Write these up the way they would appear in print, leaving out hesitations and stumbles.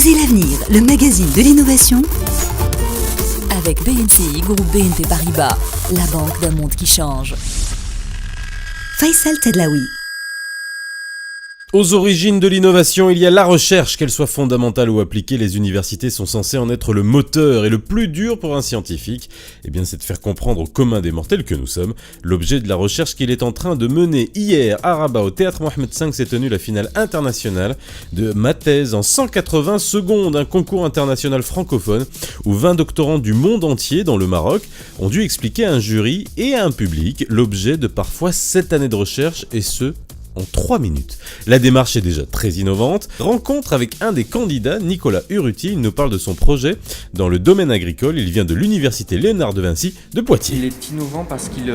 Osez l'avenir, le magazine de l'innovation avec BNCI, groupe BNP Paribas, la banque d'un monde qui change. Faisal Tadlaoui. Aux origines de l'innovation, il y a la recherche, qu'elle soit fondamentale ou appliquée, les universités sont censées en être le moteur, et le plus dur pour un scientifique, c'est de faire comprendre au commun des mortels que nous sommes l'objet de la recherche qu'il est en train de mener. Hier, à Rabat, au théâtre Mohamed V, s'est tenue la finale internationale de ma thèse en 180 secondes, un concours international francophone où 20 doctorants du monde entier dans le Maroc ont dû expliquer à un jury et à un public l'objet de parfois 7 années de recherche, et ce, en 3 minutes. La démarche est déjà très innovante. Rencontre avec un des candidats, Nicolas Urruti. Il nous parle de son projet dans le domaine agricole. Il vient de l'université Léonard de Vinci de Poitiers. Il est innovant parce qu'il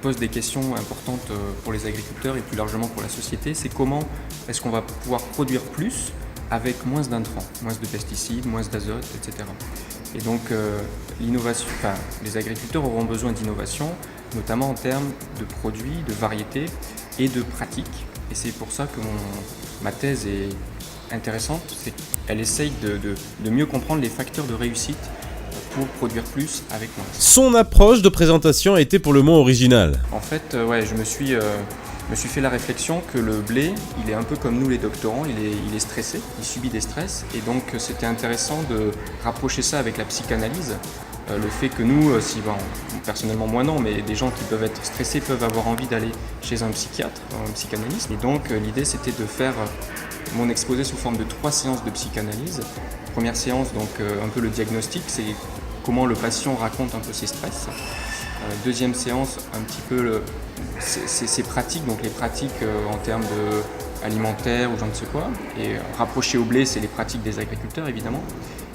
pose des questions importantes pour les agriculteurs et plus largement pour la société. C'est comment est-ce qu'on va pouvoir produire plus avec moins d'intrants, moins de pesticides, moins d'azote, etc. Et donc l'innovation, les agriculteurs auront besoin d'innovation, notamment en termes de produits, de variétés et de pratiques. Et c'est pour ça que ma thèse est intéressante, c'est qu'elle essaye de mieux comprendre les facteurs de réussite pour produire plus avec moins. Son approche de présentation a été pour le moins originale. En fait, je me suis fait la réflexion que le blé, il est un peu comme nous les doctorants, il est stressé, il subit des stress, et donc c'était intéressant de rapprocher ça avec la psychanalyse. Le fait que nous, personnellement moi non, mais des gens qui peuvent être stressés peuvent avoir envie d'aller chez un psychiatre, un psychanalyste. Et donc l'idée c'était de faire mon exposé sous forme de 3 séances de psychanalyse. Première séance, donc un peu le diagnostic, c'est comment le patient raconte un peu ses stress. Deuxième séance, un petit peu ses pratiques, donc les pratiques en termes alimentaires ou je ne sais quoi. Et rapproché au blé, c'est les pratiques des agriculteurs évidemment.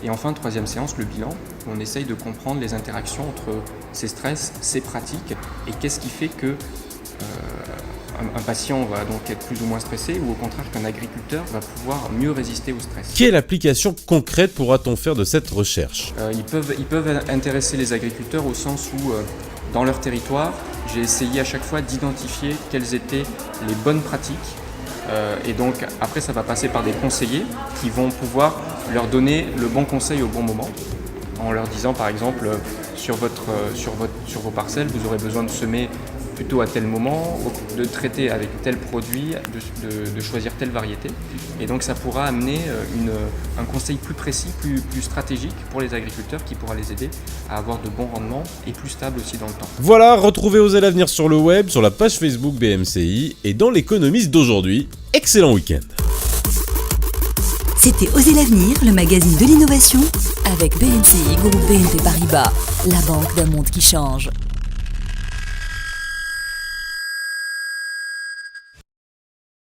Et enfin, troisième séance, le bilan, où on essaye de comprendre les interactions entre ces stress, ces pratiques, et qu'est-ce qui fait que un patient va donc être plus ou moins stressé, ou au contraire qu'un agriculteur va pouvoir mieux résister au stress. Quelle application concrète pourra-t-on faire de cette recherche ? Ils peuvent intéresser les agriculteurs au sens où, dans leur territoire, j'ai essayé à chaque fois d'identifier quelles étaient les bonnes pratiques. Et donc après ça va passer par des conseillers qui vont pouvoir leur donner le bon conseil au bon moment, en leur disant par exemple sur vos parcelles vous aurez besoin de semer plutôt à tel moment, de traiter avec tel produit, de choisir telle variété. Et donc ça pourra amener un conseil plus précis, plus stratégique pour les agriculteurs qui pourra les aider à avoir de bons rendements et plus stables aussi dans le temps. Voilà, retrouvez Osez l'avenir sur le web, sur la page Facebook BMCI et dans l'économiste d'aujourd'hui. Excellent week-end. C'était Osez l'avenir, le magazine de l'innovation avec BNCI, groupe BNP Paribas, la banque d'un monde qui change.